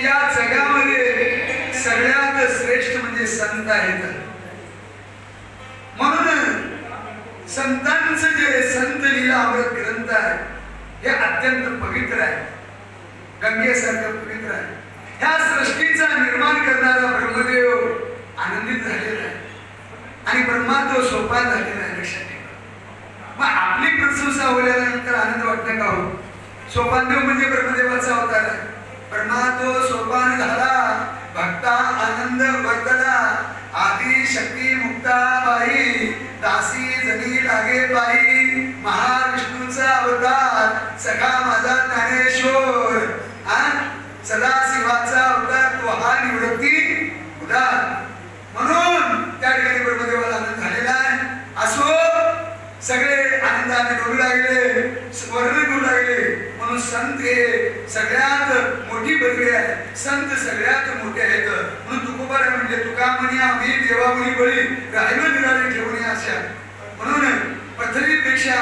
या जगामध्ये सगळ्यात श्रेष्ठ म्हणजे संत आहेत. म्हणून संतांचं जे संत लीला अमृत ग्रंथ आहे हे अत्यंत पवित्र आहे, गंगेसारखं पवित्र आहे. ह्या सृष्टीचा निर्माण करणारा ब्रह्मदेव आनंदित झालेला आहे आणि ब्रह्मा तो सोपान झालेला आहे. लक्षात ठेवा. मग आपली प्रशंसा होल्यानंतर आनंद वाटणं का हो? सोपानदेव म्हणजे ब्रह्मदेवाचा अवतार आहे. ब्रह्मा तो सोपान झाला, भक्ता आनंद वर्तला, आदि शक्ती मुक्ता बाई, दासी जनी लागे बाई, महाविष्णूचा अवतार सखा माझा ज्ञानेश्वर, सदाशिवाचा अवतार तो हा निवृत्ती उदार. म्हणून त्या ठिकाणी ब्रह्मदेवाला आनंद झालेला आहे. असो सगळे आनंदाने डोलू लागले, वर्ण करू लागले. म्हणून संत हे सगळ्यात मोठी पदवी आहे, संत सगळ्यात मोठे आहेत. म्हणून तुकोबार म्हणजे तुका म्हणे आम्ही देवामुनी बळी राहिलो निराळे ठेवणे आशा. म्हणून पृथ्वीपेक्षा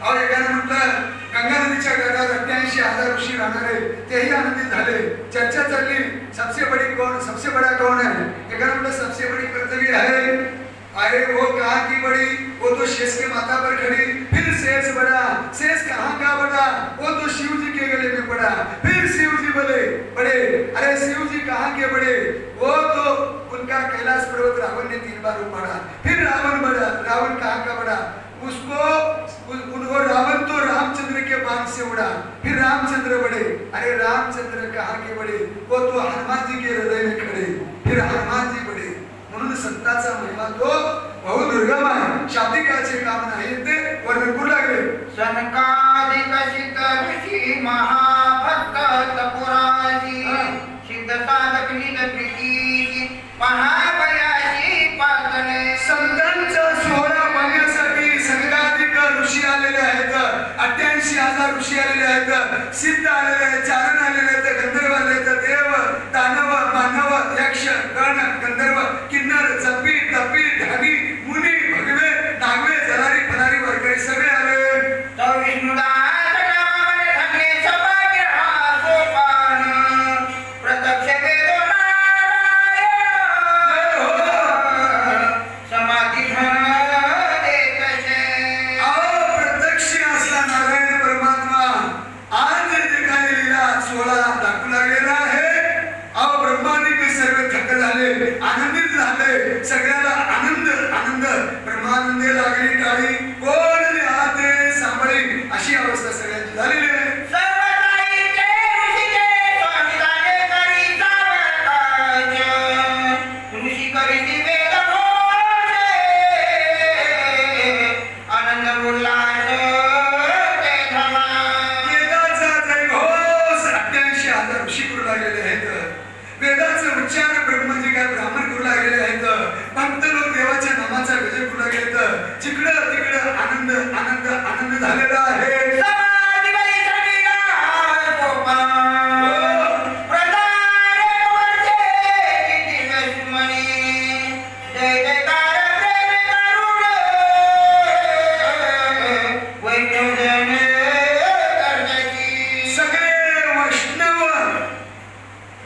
एकाने म्हटलं गंगा नदीच्या घाटात 88,000 ऋषी राहणारे तेही आनंदित झाले. चर्चा चालली सबसे बड़ी कौन, सबसे बड़ा कौन है? एकाने म्हटलं सबसे बड़ी पृथ्वी है. अरे वो कहाँ की बड़ी? वो तो शेष के माथा पर खड़ी. फिर शेष बड़ा, शेष कहाँ का बड़ा? वो तो शिव जी के गले में पड़ा. फिर शिव जी बड़े बड़े, अरे शिव जी कहाँ के बड़े? वो तो उनका कैलाश पर्वत रावण ने 3 बार उपाड़ा. फिर रावण बड़ा, रावण कहाँ का बड़ा? उनको रावण तो रामचंद्र के बाण से उड़ा. फिर रामचंद्र बड़े, अरे रामचंद्र कहाँ के बड़े? वो तो हनुमान जी के हृदय में खड़े. फिर हनुमान जी बड़े. म्हणून संतांचा महिमा तो बहु दुर्गम आहे. शाब्दिकाचे काम नाही ते वर्णन करू लागले. सनकादिक सिद्ध ऋषी महाभक्त तपुराजी, सिद्ध साधक निध प्रीती महाबयाची पातने. संतांचा सोहळा पाहण्यासाठी सनकादिक ऋषी आलेले आहेत, 88,000 ऋषी आलेले आहेत, सिद्ध आलेले आहेत, चारण आलेले आहेत, गंधर्व आलेले आहेत, देव दानव मानव यक्ष गण गंधर्व किन्नर जपी तपी ढागी मुनी भगवे नागवे जलारी फनारी वरकरी सगळे आले. तो विष्णुदास नामाने धन्य सौभाग्य हा सोपान, प्रत्यक्ष वेदो नारायण समाधी धन देतसे. प्रत्यक्ष असला नारायण परमात्मा आज जे काय लीला सोहळा दाखवू लागलेला आहे. ब्रह्मादिक सर्व थक्क झाले, आनंदित झाले. सगळ्याला आनंद आनंद ब्रह्मानंदे लागली टाळी कोण हाते सांभाळी अशी अवस्था सगळ्यांची झालेली आहे. वेदाचे उच्चार ब्रह्मजी काय ब्राह्मण करू लागलेले आहेत. भक्त लोक देवाच्या नामाचा गजर करू लागले आहेत. जिकडं तिकडं आनंद आनंद आनंद झालेला आहे.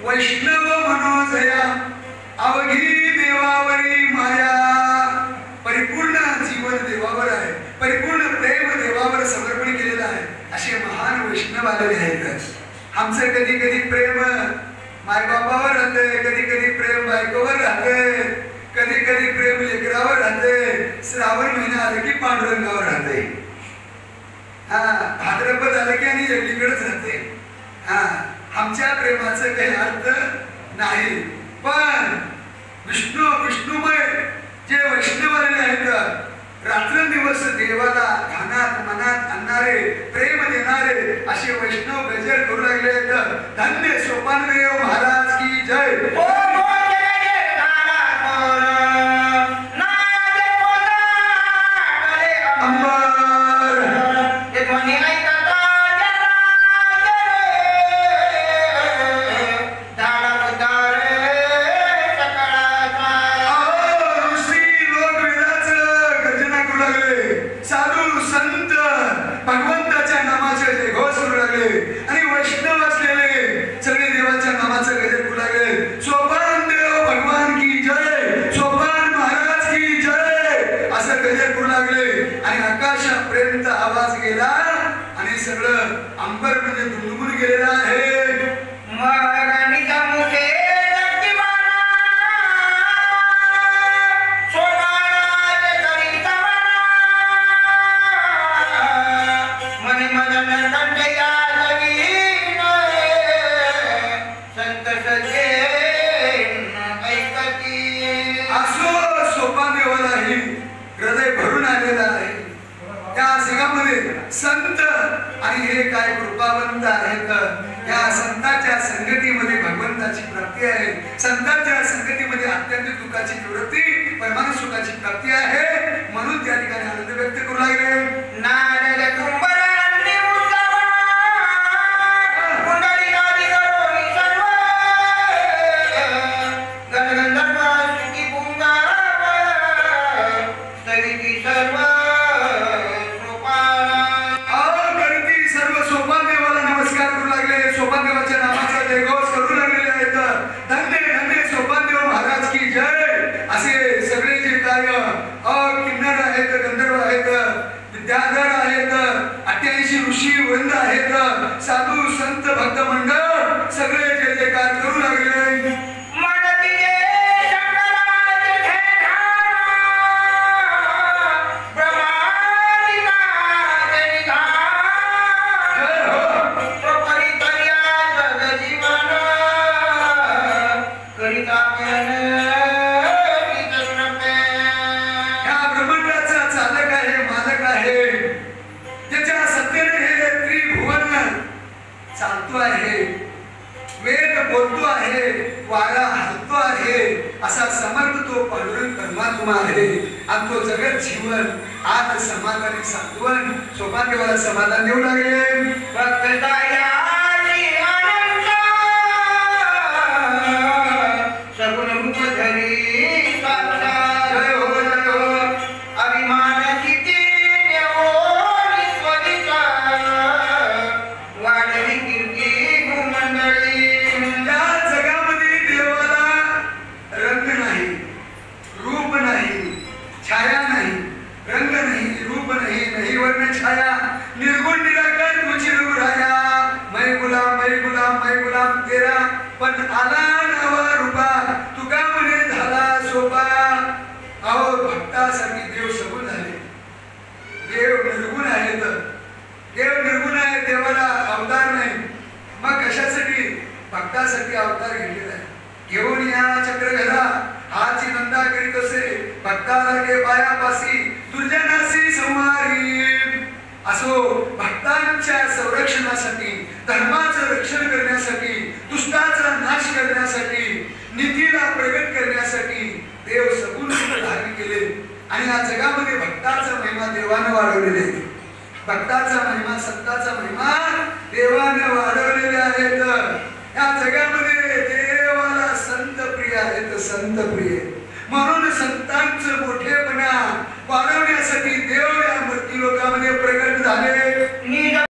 वैष्णव मनोजया अवघी देवावरी माया. परिपूर्ण जीवन देवावर आहे, परिपूर्ण प्रेम देवावर समर्पण केलेलं आहे. असे महान वैष्णव आलेले आहेत. आमचं कधी कधी प्रेम मायबापावर राहते, कधी कधी प्रेम बायकोवर राहते, कधी कधी प्रेम लेकरावर राहते. श्रावण महिना आला की पांडुरंगावर राहते. भाद्रपद आलं की आणि जगलीकडेच राहते. आमच्या प्रेमाचं काही अर्थ नाही. पण विष्णुमय जे वैष्णव आलेले आहेत, रात्रंदिवस देवाला ध्यानात मनात आणणारे, प्रेम देणारे असे वैष्णव गजर करू लागले आहेत. धन्य सोपानदेव महाराज की जय. साधू आणि आकाशापर्यंत आवाज गेला आणि सगळं अंबर म्हणजे दुमदुमून गेलेलं आहे. मगानीचा मुखे शक्तिमाना सोपानाचे करी सवाना मने मदन कंठया जवीन संत सजेन ऐकती. असो सोपान देवालाही हृदय भरून आलेलं आहे. त्या जगामध्ये संत आणि हे काय कृपावंत आहेत. या संतांच्या संगतीमध्ये भगवंताची प्राप्ती आहे. संतांच्या संगतीमध्ये अत्यंत दुःखाची निवृत्ती परमानंद सुखाची प्राप्ती आहे. म्हणून त्या ठिकाणी आनंद व्यक्त करू लागले. नारद कुंभरांनी मुक्तावा कुंडलिकादि करोनी सर्व गणगंधर्व स्तुती पुंगावा स्तविती सर्व सोपाना. करती सर्व सोपान देवाला नमस्कार करू लागले. सोपान देवाच्या नामाचा जयघोष करू लागलेले आहेत. धन्य धन्य सोपान देव महाराज की जय. असे सगळे जे काय किन्नर आहेत, गंधर्व आहेत, विद्याधर आहेत, 88 ऋषी वृंद आहेत, साधू संत भक्त मंडळ सगळे जे जयकार करू लागले. मनतीये शंकराचे ध्यान ब्रह्मादिकाचे निधान प्रपरी तर्या जगजीवन करिता ह्या ब्रह्मांडाचा चालक आहे, मालक आहे. ज्याच्या सत्तेने हे त्रिभुवन चालतो आहे, वेद बोलतो आहे, वारा हलतो आहे, असा समर्थ तो पांडुरंग परमात्मा आहे. आणि तो जगत जीवन आज समाधानी सांत्वन सोपान देवाला समाधान देऊ लागले. भक्तदायाची अनंत सगुण रूप धरी साक्षात. जय हो, जय हो. अभिमान किती नेवोनी स्वरिता वाढली कीर्ती भूमंडळी. या जगामध्ये देवाला रंग नाही, रूप नाही, छाया नाही. रंग नाही, रूप नाही, नाही वर्ण छाया. निर्गुण निराकार तुझी राया. मै गुलाम तेरा पण आला नवा रूपा. तुका म्हणे झाला सोपा. अहो भक्तासाठी देव सगुण झाले. देव निर्गुण आहेत. देव निर्गुण आहे. देवाला अवतार नाही. मग कशासाठी? भक्तासाठी अवतार घेतलेला आहे. घेऊन या चक्र घरा हाची नंदा करीत असे. भक्ताला के पायापासी दुर्जनासी संहारी. असो भक्तांच्या संरक्षणासाठी, धर्माचं रक्षण करण्यासाठी, दुष्टाचा नाश करण्यासाठी, नीतीला प्रगट करण्यासाठी देव सगुण धारण केले. आणि या जगामध्ये भक्ताचा महिमा देवाने वाढवलेले आहे. भक्ताचा महिमा, संताचा महिमा देवाने वाढवलेले आहेत. या जगामध्ये देवाला संत प्रिय आहेत, संत प्रिय. म्हणून संतांचं मोठेपणा